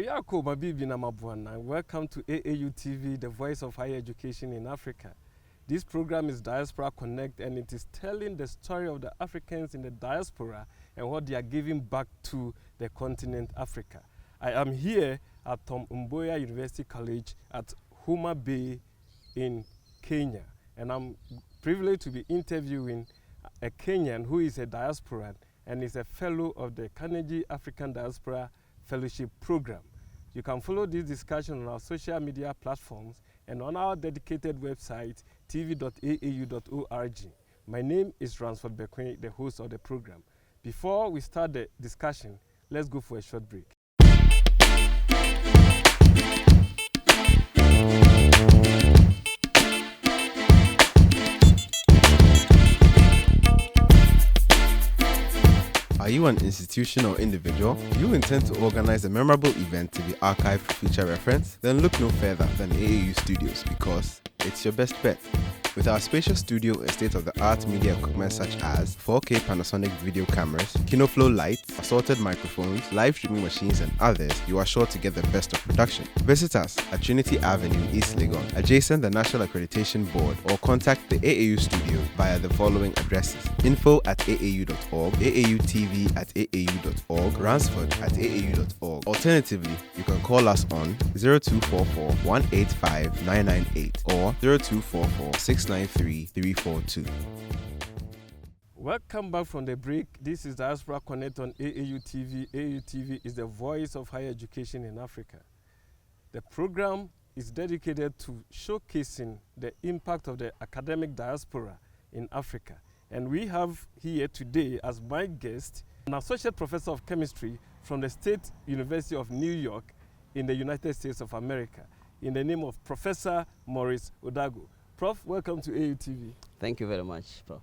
Oyako Mabibi Namabwana. Welcome to AAU TV, the voice of higher education in Africa. This program is Diaspora Connect, and it is telling the story of the Africans in the diaspora and what they are giving back to the continent Africa. I am here at Mboya University College at Homa Bay in Kenya, and I'm privileged to be interviewing a Kenyan who is a diasporan and is a fellow of the Carnegie African Diaspora Fellowship Program. You can follow this discussion on our social media platforms and on our dedicated website, tv.aau.org. My name is Ransford Bekoe, the host of the program. Before we start the discussion, let's go for a short break. Are you an institution or individual? Do you intend to organize a memorable event to be archived for future reference? Then look no further than AAU Studios, because it's your best bet. With our spacious studio and state-of-the-art media equipment such as 4K Panasonic video cameras, KinoFlow lights, assorted microphones, live streaming machines, and others, you are sure to get the best of production. Visit us at Trinity Avenue, East Legon, adjacent the National Accreditation Board, or contact the AAU studio via the following addresses: info@aau.org, AAUTV@aau.org, Ransford@aau.org. Alternatively, you can call us on 0244 185 998 or 0244 693 342. Welcome back from the break. This is Diaspora Connect on AAU TV. AAU TV is the voice of higher education in Africa. The program is dedicated to showcasing the impact of the academic diaspora in Africa. And we have here today as my guest an associate professor of chemistry from the State University of New York in the United States of America, in the name of Professor Maurice Odago. Prof, welcome to AAU TV. Thank you very much, Prof.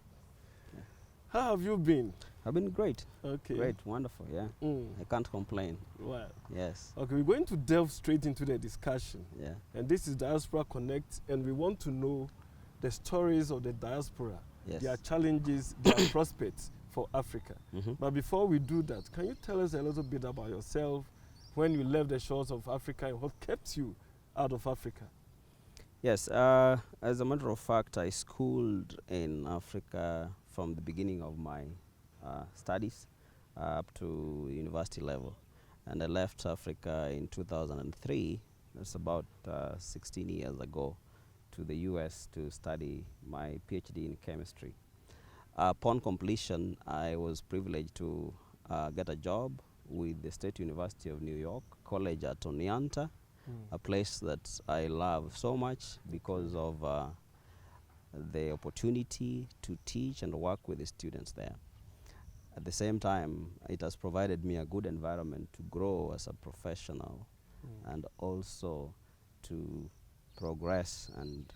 Yeah. How have you been? I've been great. Okay. Great, wonderful, yeah. I can't complain. Wow. Yes. Okay, we're going to delve straight into the discussion. Yeah. And this is Diaspora Connect, and we want to know the stories of the diaspora, their challenges, their prospects for Africa. But before we do that, can you tell us a little bit about yourself, when you left the shores of Africa and what kept you out of Africa? Yes, as a matter of fact, I schooled in Africa from the beginning of my studies up to university level. And I left Africa in 2003, that's about 16 years ago, to the US to study my PhD in chemistry. Upon completion, I was privileged to get a job with the State University of New York, college at Oneonta, a place that I love so much because of the opportunity to teach and work with the students there. At the same time, it has provided me a good environment to grow as a professional and also to progress and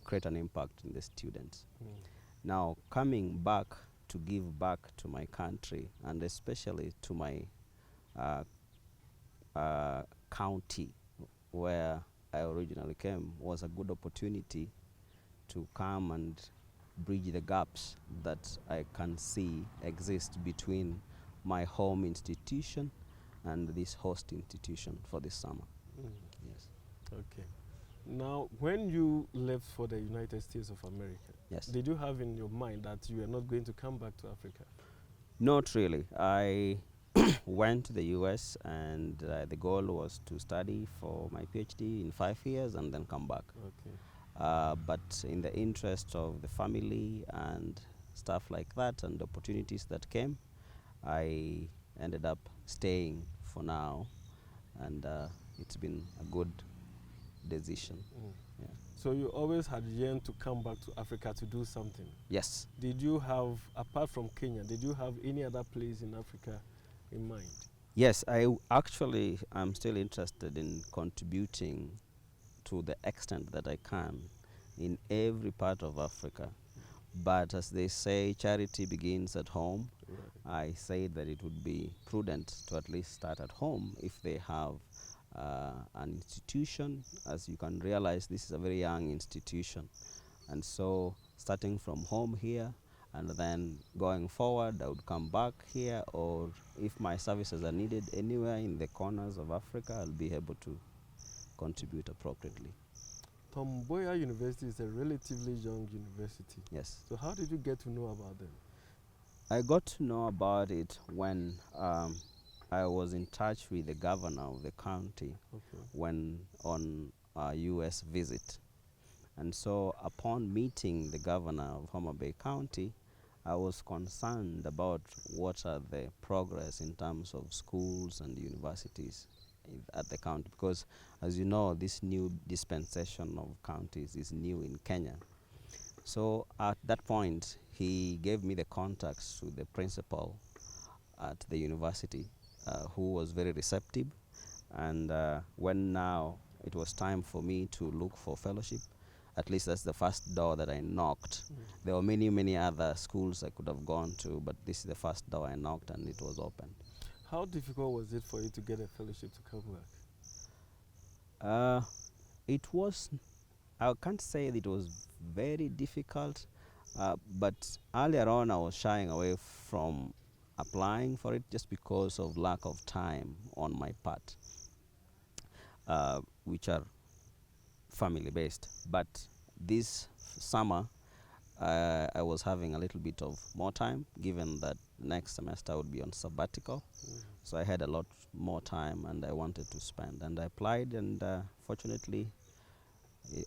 create an impact in the students. Now, coming back to give back to my country and especially to my county where I originally came was a good opportunity to come and bridge the gaps that I can see exist between my home institution and this host institution for this summer. Yes. Okay. Now, when you left for the United States of America, did you have in your mind that you were not going to come back to Africa? Not really. I went to the US and the goal was to study for my PhD in 5 years and then come back. Okay. But in the interest of the family and stuff like that and opportunities that came, I ended up staying for now, and it's been a good decision. Yeah. So you always had yearned to come back to Africa to do something? Yes. Did you have, apart from Kenya, did you have any other place in Africa in mind? Yes, I'm still interested in contributing to the extent that I can in every part of Africa. But as they say, charity begins at home. Right. I say that it would be prudent to at least start at home if they have an institution. As you can realize, this is a very young institution. And so starting from home here, And then going forward, I would come back here, or if my services are needed anywhere in the corners of Africa, I'll be able to contribute appropriately. Mboya University is a relatively young university. Yes. So how did you get to know about them? I got to know about it when I was in touch with the governor of the county when on a U.S. visit. And so upon meeting the governor of Homa Bay County, I was concerned about what are the progress in terms of schools and universities at the county, because as you know, this new dispensation of counties is new in Kenya. So at that point, he gave me the contacts to the principal at the university, who was very receptive. And when now it was time for me to look for fellowship, at least that's the first door that I knocked. There were many, many other schools I could have gone to, but this is the first door I knocked and it was opened. How difficult was it for you to get a fellowship to come back? It was, I can't say that it was very difficult, but earlier on I was shying away from applying for it just because of lack of time on my part, which are family based. But this summer I was having a little bit of more time, given that next semester I would be on sabbatical. So I had a lot more time and I wanted to spend, and I applied, and fortunately,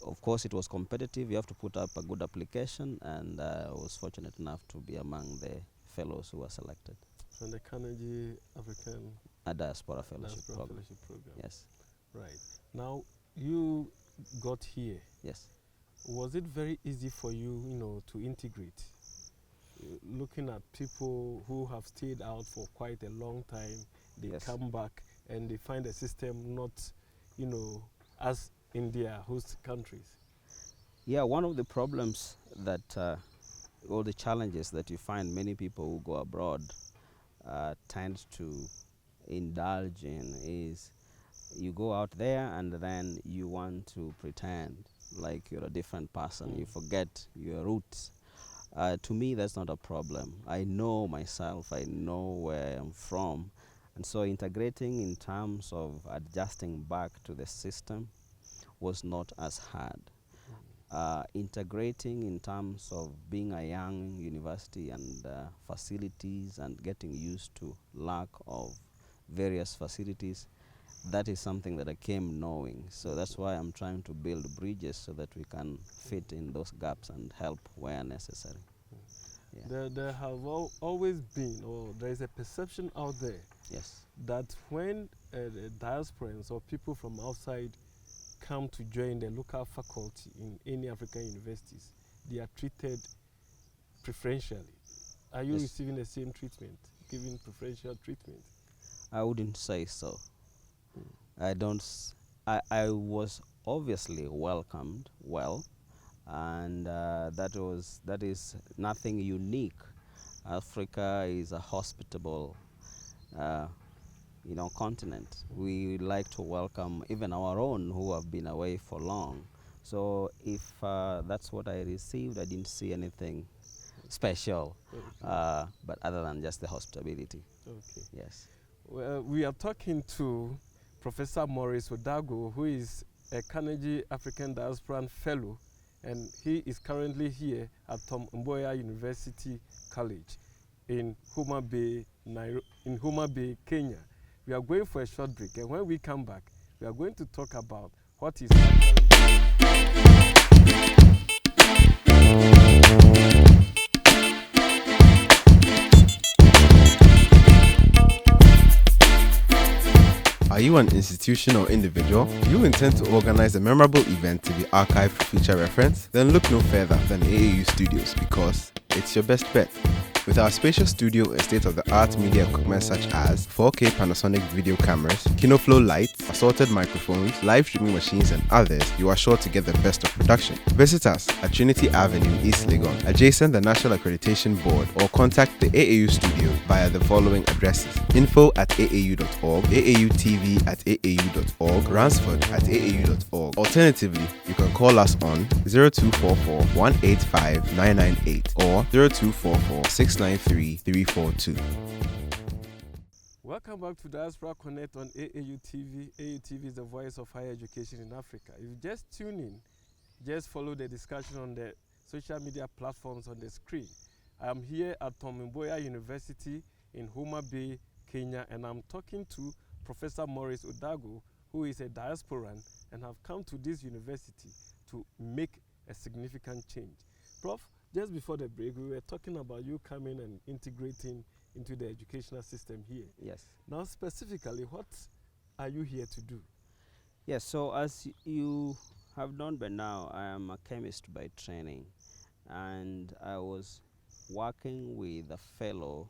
of course it was competitive. You have to put up a good application, and I was fortunate enough to be among the fellows who were selected. From the Carnegie African Diaspora Fellowship Program. Yes. Right. Now you got here. Yes. Was it very easy for you, to integrate? Looking at people who have stayed out for quite a long time, they come back and they find the system not, as in their host countries. Yeah, one of the problems that, or the challenges that you find many people who go abroad tend to indulge in is you go out there and then you want to pretend like you're a different person. You forget your roots. To me, that's not a problem. I know myself. I know where I'm from. And so integrating in terms of adjusting back to the system was not as hard. Integrating in terms of being a young university and facilities and getting used to lack of various facilities, that is something that I came knowing. So that's why I'm trying to build bridges so that we can fit in those gaps and help where necessary. Yeah. There have always been, or there is a perception out there, that when the diasporans or people from outside come to join the local faculty in any African universities, they are treated preferentially. Are you receiving the same treatment, giving preferential treatment? I wouldn't say so. I was obviously welcomed well, and that is nothing unique. Africa is a hospitable continent. We like to welcome even our own who have been away for long. So if that's what I received, I didn't see anything special, but other than just the hospitality. Okay. Yes. Well, we are talking to Professor Maurice Odago, who is a Carnegie African Diasporan Fellow, and he is currently here at Mboya University College in Homa Bay, Kenya. We are going for a short break, and when we come back, we are going to talk about what is Are you an institution or individual? You intend to organize a memorable event to be archived for future reference? Then look no further than AAU Studios, because it's your best bet. With our spacious studio and state-of-the-art media equipment such as 4K Panasonic video cameras, KinoFlow lights, assorted microphones, live streaming machines, and others, you are sure to get the best of production. Visit us at Trinity Avenue, East Legon, adjacent the National Accreditation Board, or contact the AAU Studio via the following addresses: info@aau.org, AAUTV@aau.org, Ransford@aau.org. Alternatively, you You can call us on 0244 185 998 or 0244 693 342. Welcome back to Diaspora Connect on AAU TV. AAU TV is the voice of higher education in Africa. If you just tune in, just follow the discussion on the social media platforms on the screen. I'm here at Mboya University in Homa Bay, Kenya, and I'm talking to Professor Maurice Odago, who is a diasporan and have come to this university to make a significant change. Prof, just before the break, we were talking about you coming and integrating into the educational system here. Yes. Now, specifically, what are you here to do? Yes, so as you have known by now, I am a chemist by training, and I was working with a fellow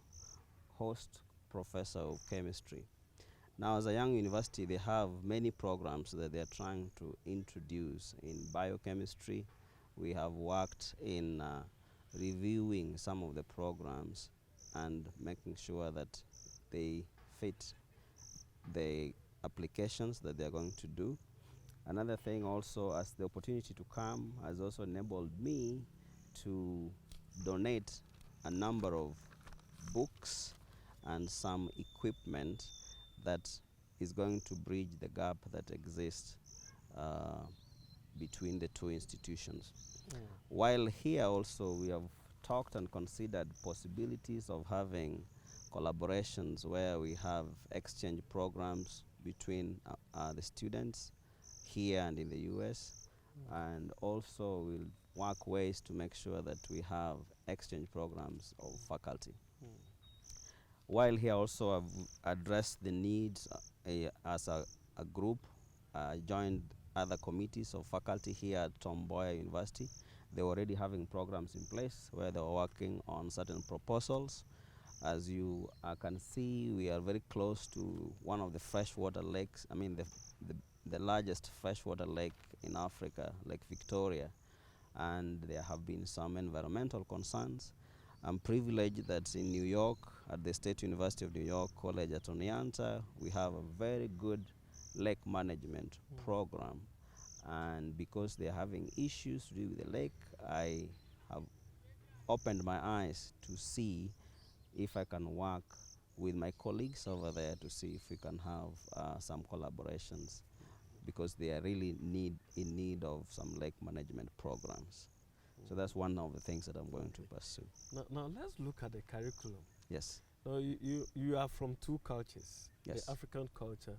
host professor of chemistry. Now, as a young university, they have many programs that they're trying to introduce in biochemistry. We have worked in reviewing some of the programs and making sure that they fit the applications that they're going to do. Another thing also, as the opportunity to come has also enabled me to donate a number of books and some equipment that is going to bridge the gap that exists between the two institutions. While here also we have talked and considered possibilities of having collaborations where we have exchange programs between the students here and in the US, and also we'll work ways to make sure that we have exchange programs of faculty. While here also I've addressed the needs as a group, joined other committees of faculty here at Mboya University. They were already having programs in place where they were working on certain proposals. As you can see, we are very close to one of the freshwater lakes, I mean the largest freshwater lake in Africa, Lake Victoria, and there have been some environmental concerns. I'm privileged that in New York, at the State University of New York College at Oneonta, we have a very good lake management program. And because they're having issues to do with the lake, I have opened my eyes to see if I can work with my colleagues over there to see if we can have some collaborations, because they are really in need of some lake management programs. So that's one of the things that I'm going to pursue. Now let's look at the curriculum. Yes. So you are from two cultures, Yes. the African culture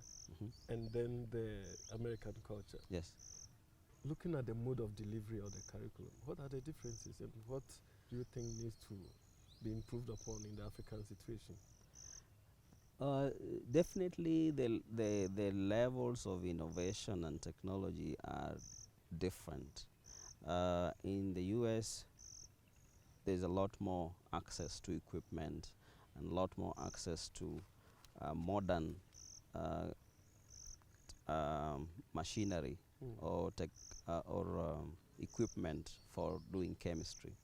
and then the American culture. Yes. Looking at the mode of delivery of the curriculum, what are the differences and what do you think needs to be improved upon in the African situation? Definitely the levels of innovation and technology are different. In the US, there's a lot more access to equipment and a lot more access to modern machinery or equipment for doing chemistry,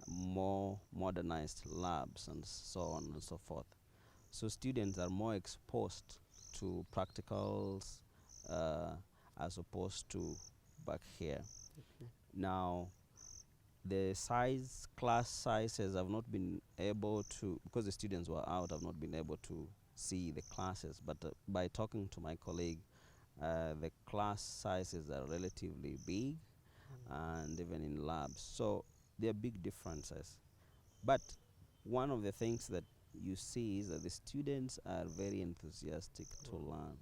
more modernized labs and so on and so forth. So students are more exposed to practicals as opposed to back here. Now, the class sizes have not been able to, because the students were out, have not been able to see the classes. But by talking to my colleague, the class sizes are relatively big, and even in labs. So there are big differences. But one of the things that you see is that the students are very enthusiastic to learn.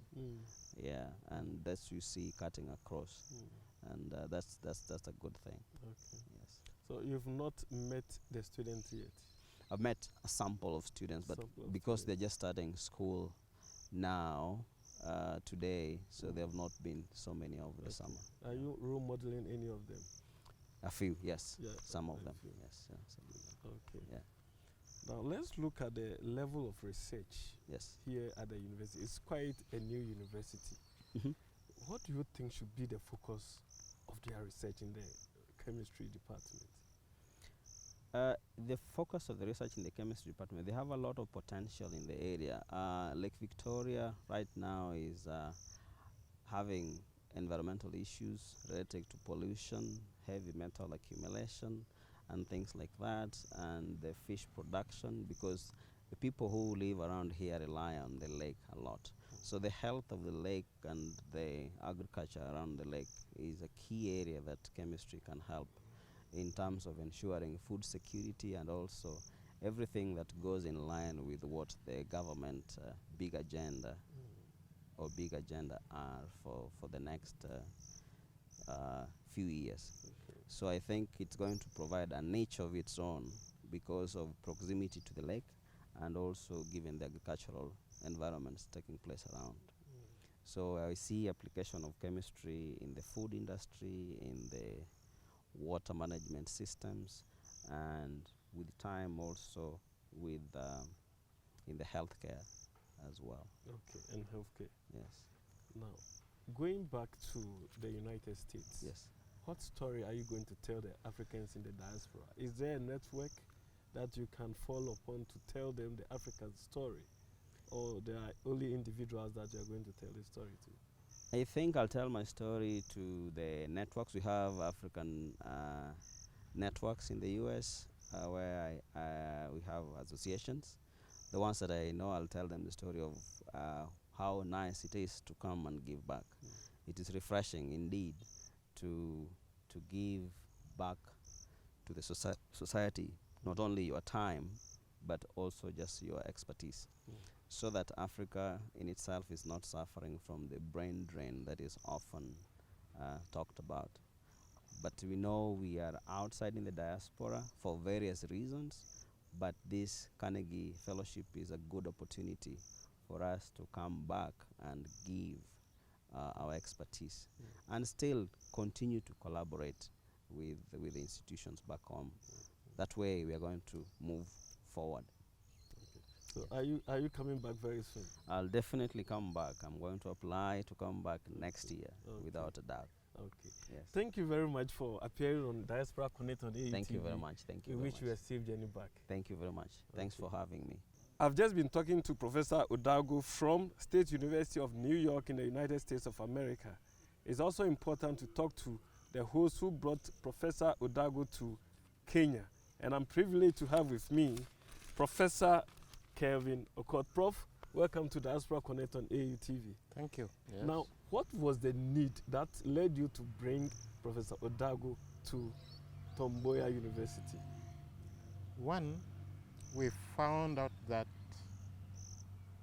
Yeah, and that's you see cutting across. And that's a good thing. Okay. Yes. So you've not met the students yet? I've met a sample of students, but because they're just starting school now, today, so there have not been so many over the summer. Are you role modeling any of them? A few, yes. Yeah, Some of a them, few. yes. Yeah, some of them. Okay. Yeah. Now let's look at the level of research Yes. here at the university. It's quite a new university. What do you think should be the focus of their research in the chemistry department? The focus of the research in the chemistry department, they have a lot of potential in the area. Lake Victoria right now is having environmental issues related to pollution, heavy metal accumulation, and things like that, and the fish production, because the people who live around here rely on the lake a lot. So the health of the lake and the agriculture around the lake is a key area that chemistry can help in terms of ensuring food security, and also everything that goes in line with what the government big agenda are for the next few years. Okay. So I think it's going to provide a niche of its own because of proximity to the lake, and also given the agricultural environments taking place around. So I see application of chemistry in the food industry, in the water management systems, and with time also with in the healthcare as well. Okay, and healthcare. Yes. Now, going back to the United States, Yes. what story are you going to tell the Africans in the diaspora? Is there a network that you can fall upon to tell them the African story? Or there are only individuals that you are going to tell the story to? I think I'll tell my story to the networks. We have African networks in the US where we have associations. The ones that I know, I'll tell them the story of how nice it is to come and give back. It is refreshing indeed to give back to the society, not only your time, but also just your expertise, so that Africa in itself is not suffering from the brain drain that is often talked about. But we know we are outside in the diaspora for various reasons, but this Carnegie Fellowship is a good opportunity for us to come back and give our expertise, and still continue to collaborate with the institutions back home. That way we are going to move forward. So are you coming back very soon? I'll definitely come back. I'm going to apply to come back next year, without a doubt. Okay. Yes. Thank you very much for appearing on Diaspora Connect on AUTV. Thank you very much. Thank you. We very wish much. you a safe journey back. Thank you very much. Thanks for having me. I've just been talking to Professor Odago from State University of New York in the United States of America. It's also important to talk to the host who brought Professor Odago to Kenya. And I'm privileged to have with me Professor Kelvin Okoth. Prof, welcome to Diaspora Connect on AUTV. Thank you. Yes. Now, what was the need that led you to bring Professor Odago to Mboya University? One, we found out that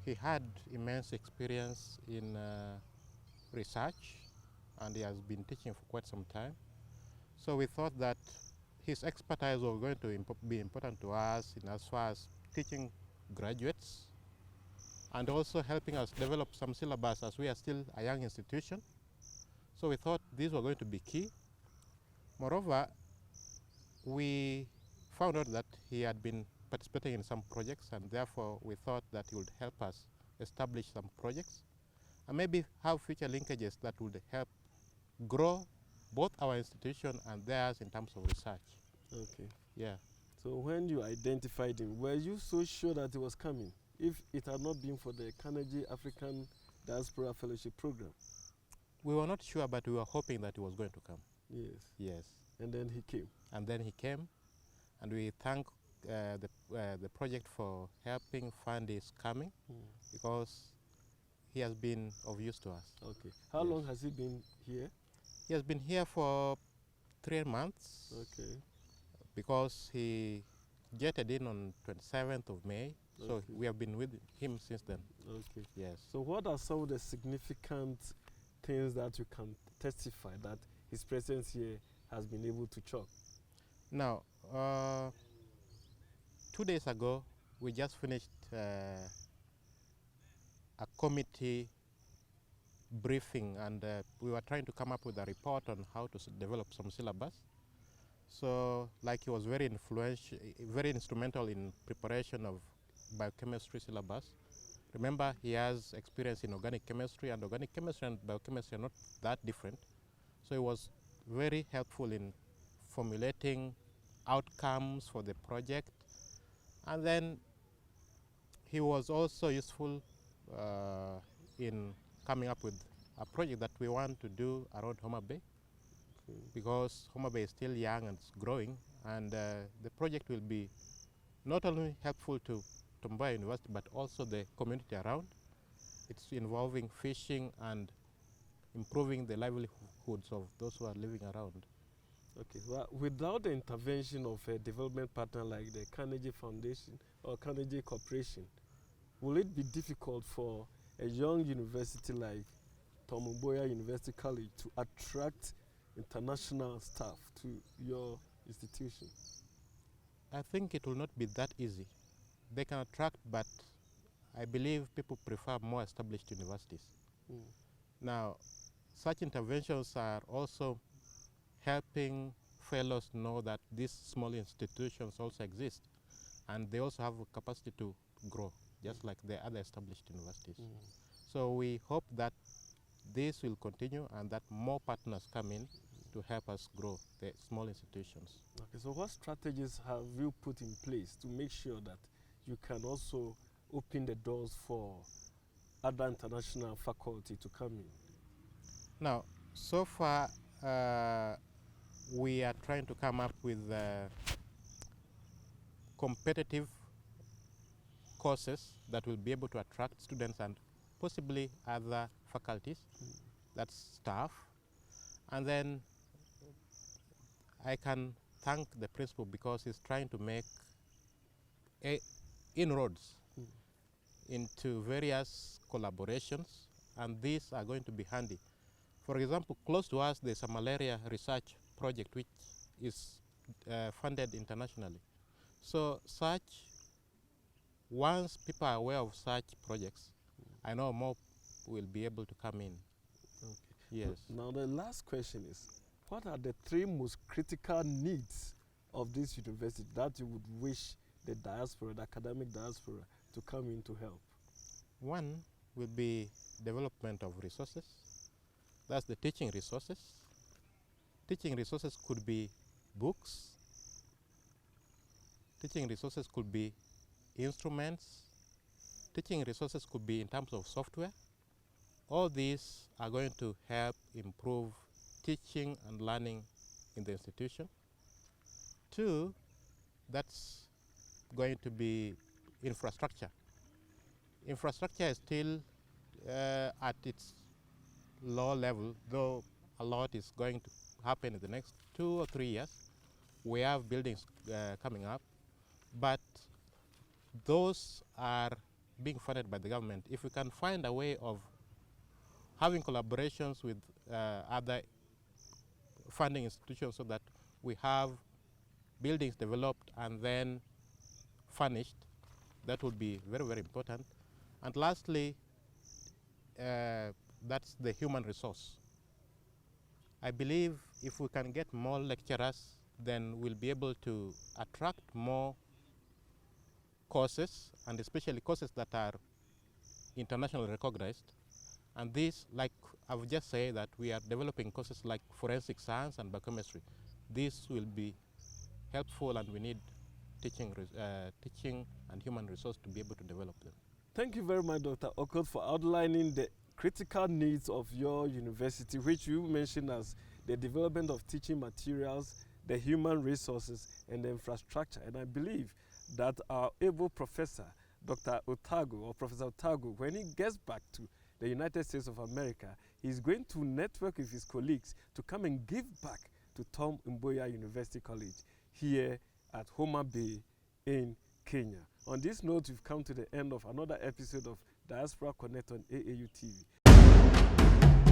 he had immense experience in research, and he has been teaching for quite some time. So we thought that his expertise was going to be important to us in as far as teaching graduates, and also helping us develop some syllabus, as we are still a young institution. So we thought these were going to be key. Moreover, we found out that he had been participating in some projects, and therefore we thought that he would help us establish some projects and maybe have future linkages that would help grow both our institution and theirs in terms of research. Okay. Yeah. So when you identified him, were you so sure that he was coming? If it had not been for the Carnegie African Diaspora Fellowship Program? We were not sure, but we were hoping that he was going to come. Yes. Yes. And then he came. And then he came, and we thank the project for helping fund his coming, because he has been of use to us. Okay. How long has he been here? He has been here for 3 months. Okay. Because he jetted in on 27th of May, so we have been with him since then. Okay. Yes. So what are some of the significant things that you can testify that his presence here has been able to chalk? Now, 2 days ago, we just finished a committee briefing, and we were trying to come up with a report on how to develop some syllabus. So, like, he was very influential, very instrumental in preparation of biochemistry syllabus. Remember, he has experience in organic chemistry, and organic chemistry and biochemistry are not that different. So he was very helpful in formulating outcomes for the project. And then he was also useful in coming up with a project that we want to do around Homa Bay, because Homa Bay is still young and it's growing, and the project will be not only helpful to Mboya University but also the community around. It's involving fishing and improving the livelihoods of those who are living around. Okay, well, without the intervention of a development partner like the Carnegie Foundation or Carnegie Corporation, will it be difficult for a young university like Mboya University College to attract international staff to your institution? I think it will not be that easy. They can attract, but I believe people prefer more established universities. Now, such interventions are also helping fellows know that these small institutions also exist, and they also have a capacity to grow, just like the other established universities. So we hope that this will continue and that more partners come in to help us grow the small institutions. Okay, so what strategies have you put in place to make sure that you can also open the doors for other international faculty to come in? Now, so far, we are trying to come up with competitive courses that will be able to attract students and possibly other faculties, that's staff. And then I can thank the principal because he's trying to make inroads into various collaborations, and these are going to be handy. For example, close to us there's a malaria research project which is funded internationally. So once people are aware of such projects, I know more will be able to come in. Okay. Yes. Now the last question is, what are the 3 most critical needs of this university that you would wish the diaspora, the academic diaspora, to come in to help? One will be development of resources. That's the teaching resources. Teaching resources could be books. Teaching resources could be instruments. Teaching resources could be in terms of software. All these are going to help improve teaching and learning in the institution. 2, that's going to be infrastructure. Infrastructure is still at its low level, though a lot is going to happen in the next 2 or 3 years. We have buildings coming up, but those are being funded by the government. If we can find a way of having collaborations with other funding institutions so that we have buildings developed and then furnished, that would be very, very important. And lastly, that's the human resource. I believe if we can get more lecturers, then we'll be able to attract more courses, and especially courses that are internationally recognized. And this, like I've just said, that we are developing courses like forensic science and biochemistry. This will be helpful, and we need teaching and human resource to be able to develop them. Thank you very much, Dr. Okoth, for outlining the critical needs of your university, which you mentioned as the development of teaching materials, the human resources, and the infrastructure. And I believe that our able professor, Dr. Otago, or Professor Otago, when he gets back to the United States of America, he's going to network with his colleagues to come and give back to Tom Mboya University College here at Homa Bay in Kenya. On this note, we've come to the end of another episode of Diaspora Connect on AAU TV.